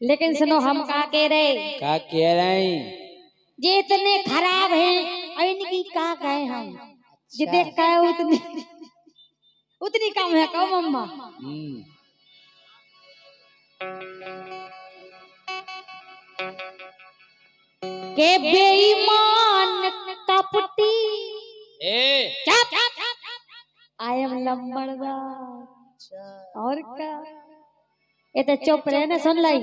लेकिन सुनो हम का कह रहे ये इतने खराब हैं इनकी का कहे हम जितने कहे उतनी उतनी कम है कहो मम्मा। के बेईमान कपटी आई एम लंबड़दार और क्या ये तो चुप रहे ना सुन लाई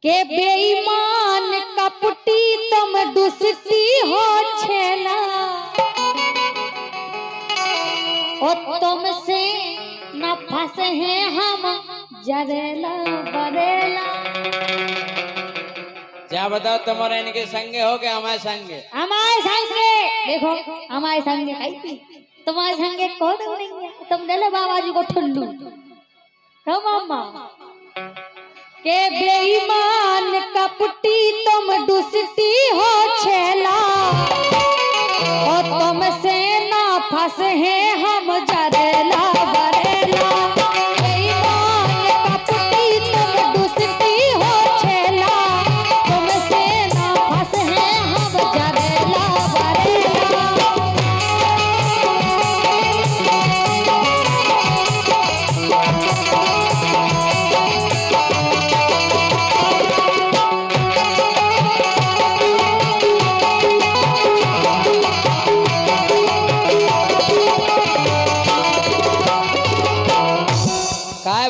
के बेईमान कपटी तुम दुसती हो छेला और तुमसे न फंसे हैं हम जरेला बरेला। क्या बताओ तुम्हारे इनके संगे हो के हमारे संगे देखो हमारे संगे आई तुम्हारे संगे कौन नहीं है तुम ले लो बाबा जी को ठुल्लू मामा के बेईमान कपटी तुम दुसती हो छेला और तुमसे ना फंसे हैं हम जरेला बरेला। बेईमान कपटी तुम दुसती हो छेला तुमसे ना फंसे हैं हम जरेला बरेला।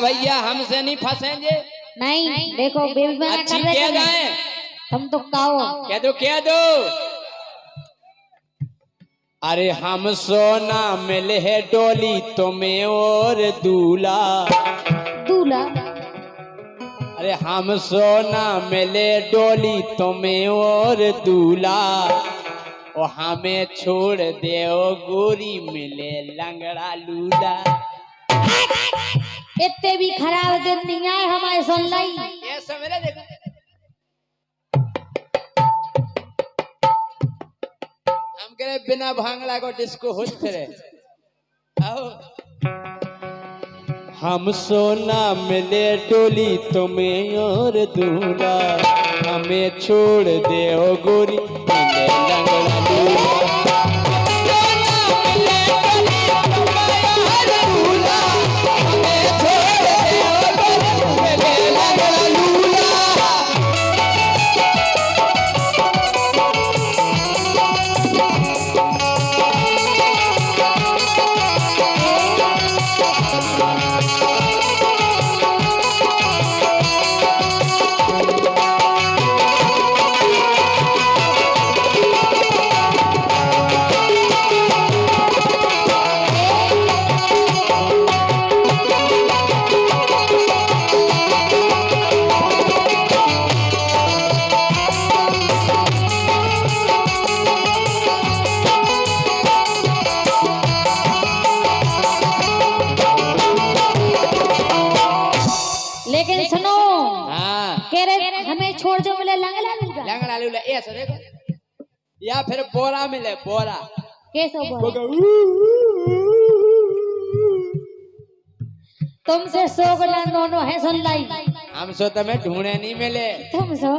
भैया हमसे नहीं फंसेंगे नहीं देखो बेबी बना अच्छी कर क्या रहे गाए तुम तो काओ क्या दो अरे हम सोना मिले है डोली तुम्हें और दूल्हा दूल्हा अरे हम सोना मिले डोली तुम्हें और दूल्हा और हमें छोड़ दे गोरी मिले लंगड़ा लूला। इतने भी खराब दिन नहीं आए हमारे सुन लाई ये सवेरे देखो हम कह रहे बिना भांगड़ा को डिस्को होश करे आओ हम सोना मिले डोली तुम्हें और दूल्हा हमें छोड़ दे ओ गोरी मिले लंगड़ा लूला। लेकिन सुनो कह रहे हमें छोड़ जो मिले लंगड़ा लूला ऐसा देखो या फिर बोरा मिले बोरा कैसे बोरा तुमसे सोगला दोनों है सुन लाई हम सो तुम्हें ढूंढे नहीं मिले तुम सो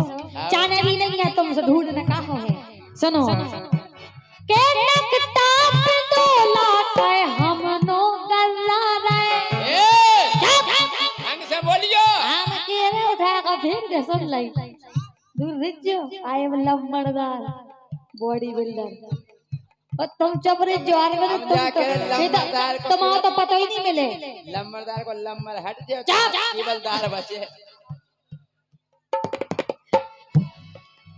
जाने भी नहीं है तुमसे ढूंढने कहाँ है सुनो के नकता पे तोला के हम नो गल्ला रे से बोलियो हम कह रहे उठा का फेंक दे सुन लाई दूर रिजो आई एम लंबड़दार बॉडी बिल्डर और तुम चुप रिजो आर में तुम तो पता ही नहीं मिले लंबड़दार को लंबर हट जाओ केवलदार बचे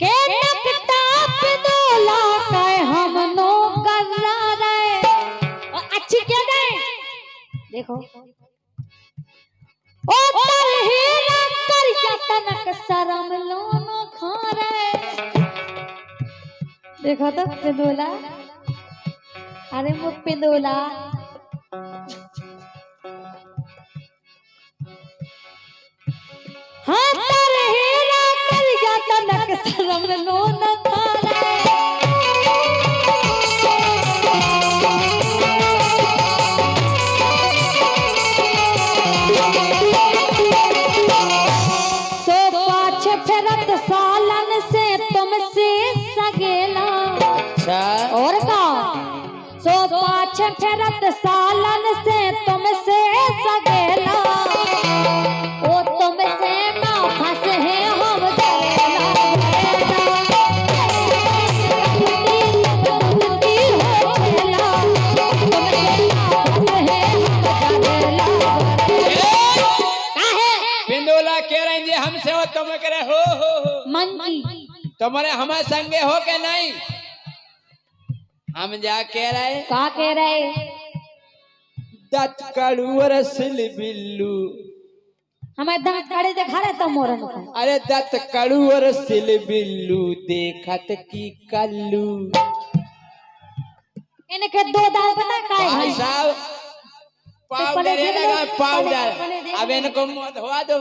के नकता पे तोला के हम नो गल्ला रे अच्छी क्या गए देखो ओ तरहीरा कर तनक शरम लोनो खा रहे देखो तो पिंदोला अरे वो पिंदोला हाँ तरहीरा कर तनक शरम लोनो खा रहे सालन से तुमसे सगेला, ओ तुमसे ना फंसे हैं हम डरेला पिंडोला कह रहे हैं हमसे हो तुम करे हो मंकी तुम्हारे हमारे संगे हो के नहीं। हम जा कह रहे का कह रहे दत कड़ुअर सिल बिल्लू हमें दांत काढ़े दिखा रहे तुम मोरन को। अरे दत कड़ुअर सिल बिल्लू देखत की कल्लू इनके दो दांत पता काय भाई है साहब पाउडर है लगा पाउडर अब इनको मुंह धोआ दो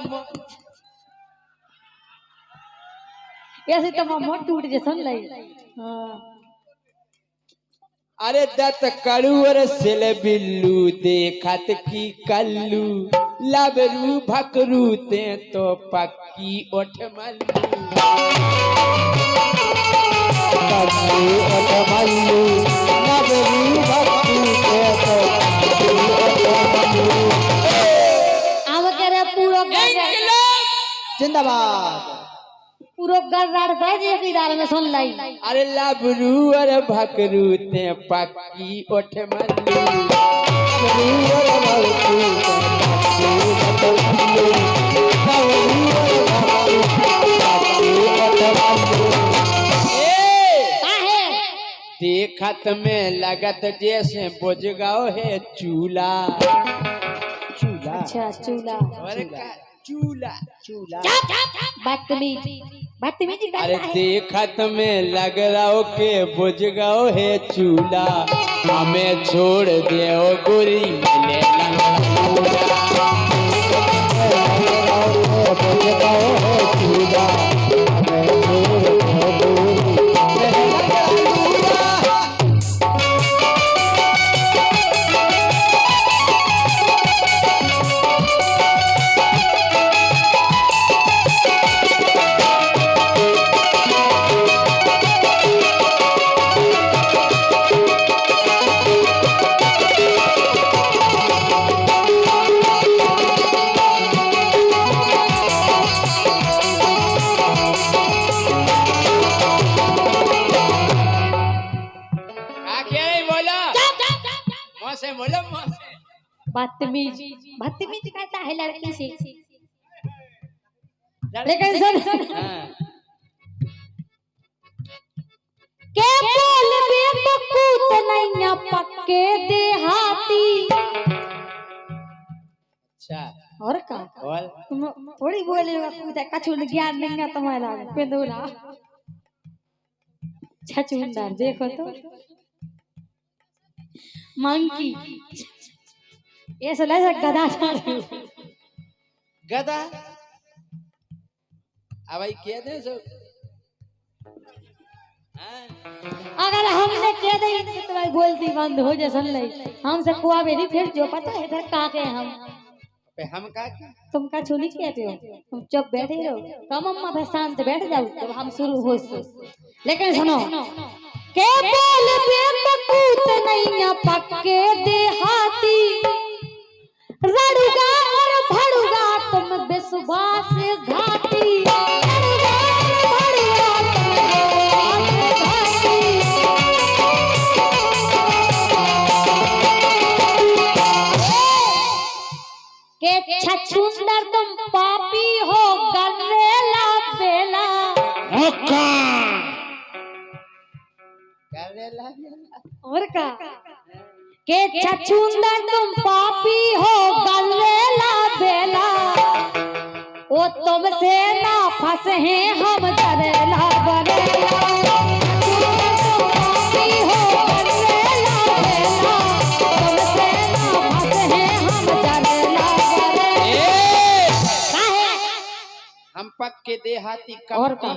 ऐसे तो मोट टूट जे सुन ले। हां अरे दत कड़ुअर सिल बिल्लू देखत की कल्लू लबरू भकरू ते तो पक्की ओठ मल्लू पक्की ओठ मल्लू लबरू भकरू ते तो पक्की ओठ मल्लू। अब करे पूरा जिंदाबाद पूरा गड़राड़ पे जे की दाल में सुन लाई। अरे लबरू और भकरू ते पक्की ओठ मल्लू लबरू और भकरू ते पक्की ओठ मल्लू लबरू और भकरू ते पक्की ओठ मल्लू। काहे देखत में लगत जैसे बुझगाओ है चूल्हा चूल्हा अच्छा चूल्हा और का चूल्हा चूल्हा बदतमीज बदतमीजी अरे करता है। देखत में लग रहा हो के बुझगाओ है चूल्हा हमें छोड़ दे ओ गोरी मिले बदतमीज बदतमीज कहता है लड़की से। लेकिन सुन के बोल बे बकूत नैया पक्के देहाती। अच्छा और का और तुम थोड़ी बोलेगा कूता कछु ज्ञान नहीं है तुम्हारा पेंदोला छचुंदर देखो तो मंकी ऐसा लगा गधा गधा अब भाई कह दे सब अगर हमने कह दी तो तुम्हारी बोलती बंद हो जाए सुन ले हमसे कुआ बेरी फिर जो पता है इधर का के हम का तुम का छुनी कहते हो तुम चुप बैठे रहो कम अम्मा फिर शांत बैठ जाओ जब हम शुरू हो। लेकिन सुनो के बोल बेवकूत नैया पक्के देहाती रड़ुगा और भड़ुगा तुम विश्वास घाटी रड़ुगा और भड़ुगा तुम विश्वास घाटी के छछुंदर तुम पापी हो गन्नेला बेला और का के छछुंदर तुम पापी हो गन्नेला बेला ओ तुमसे ना फंसे हैं हम डरेला बरेला पापी हो गन्नेला बेला तुमसे ना फंसे हैं हम डरेला बरेला। हम पक्के देहाती और का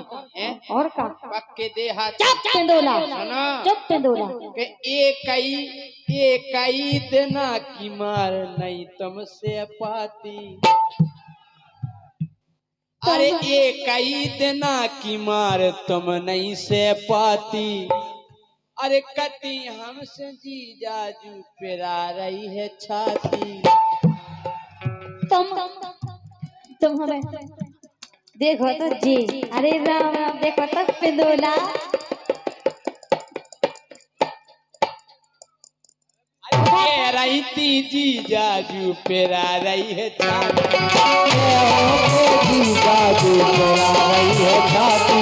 और का पक्के देहाती चुप पेंदोला सुनो चुप पेंदोला के एक इतना की मार नहीं तुमसे पाती। अरे एक इतना की मार तुम नहीं से पाती। अरे कती हमसे जी जाजू पेरा रही है छाती। तुम हमें देखो तो जी, अरे राम राम, देखो तो पिंदोला। कह रही थी जी जाजू पेरा रही है छाती। जी जाजू पेरा रही है छाती।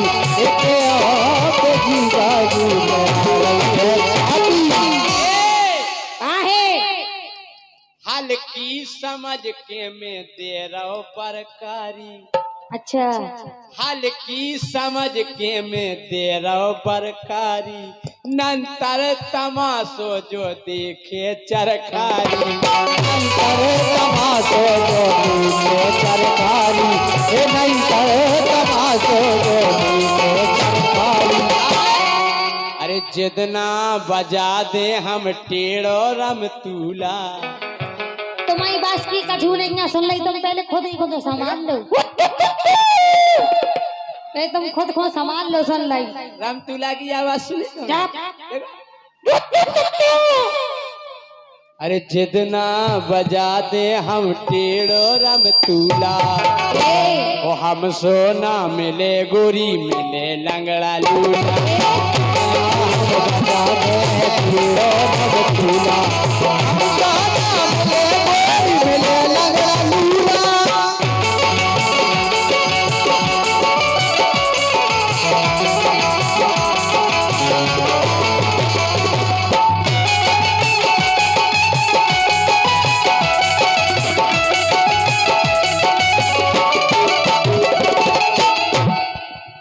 जी जाजू पेरा रही है छाती। हल्की समझ के मैं दे रहा परकारी। अच्छा, हल्की समझ के मैं दे रहा परकारी। नंतर तमाशो जो देखे चरखारी। नंतर तमाशो जो देखे चरखारी। नंतर तमाशो जो देखे चरखारी। अरे जितना बजा दे हम टेढ़ो रम तूला। तुम्हारी बात की कठू नहीं सुन ली, तुम पहले खुद ही खुद सामान लो। तुम खुद सामान लो, सुन लाई। रामतुला की आवाज सुनी तुमने? क्या? अरे जितना बजा दे हम टेढ़ो रमतुला। ओ हम सोना मिले गोरी मिले लंगड़ा लूला। बजा दे टेढ़ो रमतुला।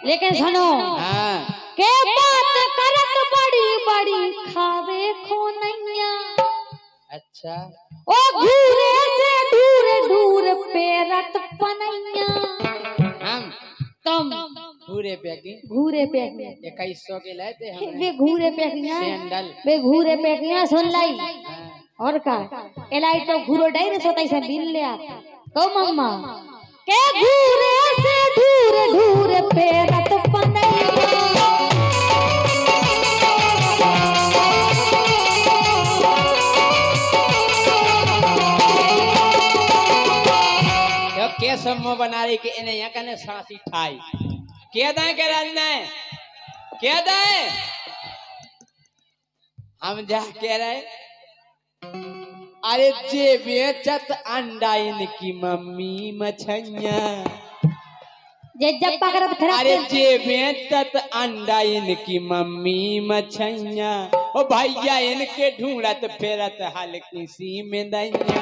लेकिन सुनो, के बात करत बड़ी बड़ी खावे खो नैया। अच्छा, ओ घूरे से दूर दूर पेरत पनैया। हम तुम घूरे पैकी 2100 के लाए थे हमने। वे घूरे पैकियां, सैंडल वे घूरे पैकियां सुन लाई। और का एलाई तो घूरो डायरे सोताई से बिल ले आ। तो मम्मा के घूरे से दूर दूर पेरत पनैया। के सम्मो बना रही के इन्हें यहाँ कने सांसी ठाई के दाएं के राजना है के दाएं हम जा कह रहे। अरे जे बेचत अंडा इनकी मम्मी मछैया। जे जब पकड़त खराब। अरे जे बेचत अंडा इनकी मम्मी मछैया। ओ भैया इनके ढूंढत फेरत हल्की सी में दैया।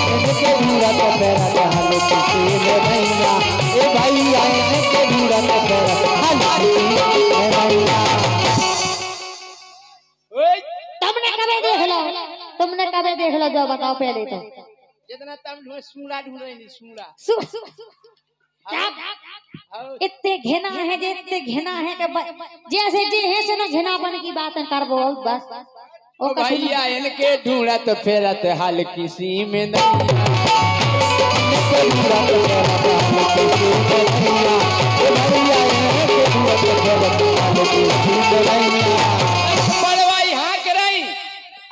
इनके ढूंढत फेरत हल्की सी में दैया। ए भैया इनके ढूंढत फेरत हल्की सी में दैया। तुमने कभी देख लो जो बताओ पहले तो। जितना तुम ढूंढ सूड़ा ढूंढ रही नहीं सूड़ा। इतने घिना है जे इतने घिना है कि जैसे जे है से ना घिनापन की बात कर बहुत बस। ओ भैया इनके ढूंढत फेरत हल्की सी में दैया। इनके ढूंढत फेरत हल्की सी में दैया। ओ भैया इनके ढूंढत फेरत हल्की सी में दैया। बड़वाई हाँक रही।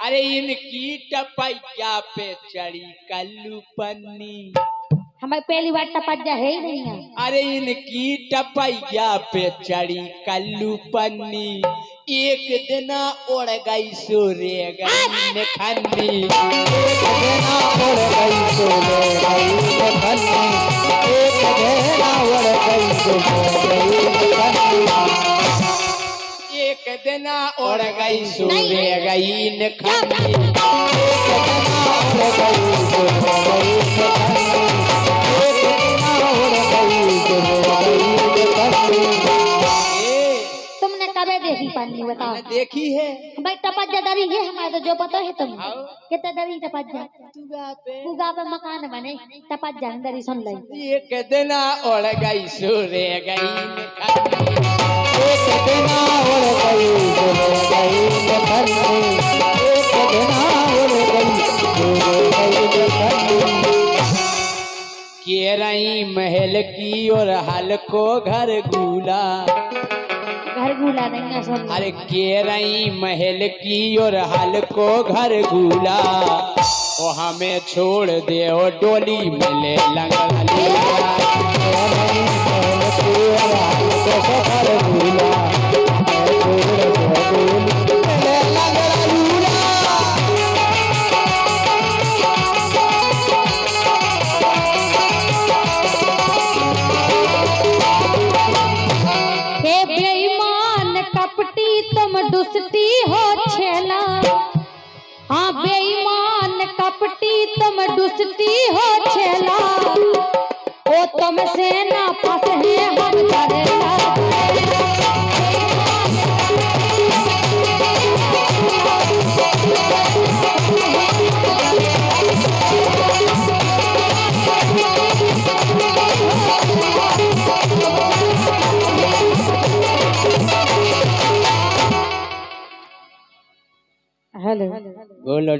अरे इनकी टपैया पे चढ़ी कल्लू पन्नी। हमारी पहली बार टपैया है ही नहीं है। अरे इनकी टपैया पे चढ़ी कल्लू पन्नी। एक दिन उड़ गई सोरे गई नखन्नी। एक दिन उड़ गई सोरे गई नखन्नी। एक दिन उड़ गई सोरे गई नखन्नी। एक दिन उड़ गई सोरे गई नखन्नी। एक दिन उड़ गई सोरे गई नखन्नी। तुमने कभी देखी पानी बताओ? देखी है भाई टपैया डरी है हमारे तो जो पता है तुम कितना डरी टपैया। उगा पे मकान बने टपैया डरी सुन ली। एक दिन उड़ गई सोरे गई नखन्नी। एक दिन उड़ गई सोरे गई नखन्नी। एक दिन उड़ गई सोरे गई नखन्नी। के रही महल की और हल को घर गूला। घर बुला देंगे सब। अरे के रही महल की और हाल को घर गुला, वो हमें छोड़ दे ओ डोली मिले लंगड़ा लीला। हे बेईमान कपटी तुम दुष्टी हो छेला, हाँ बेईमान कपटी तुम दुष्टी हो छेला, ओ तुमसे ना फंसे हम डरेला। हेलो बोलो।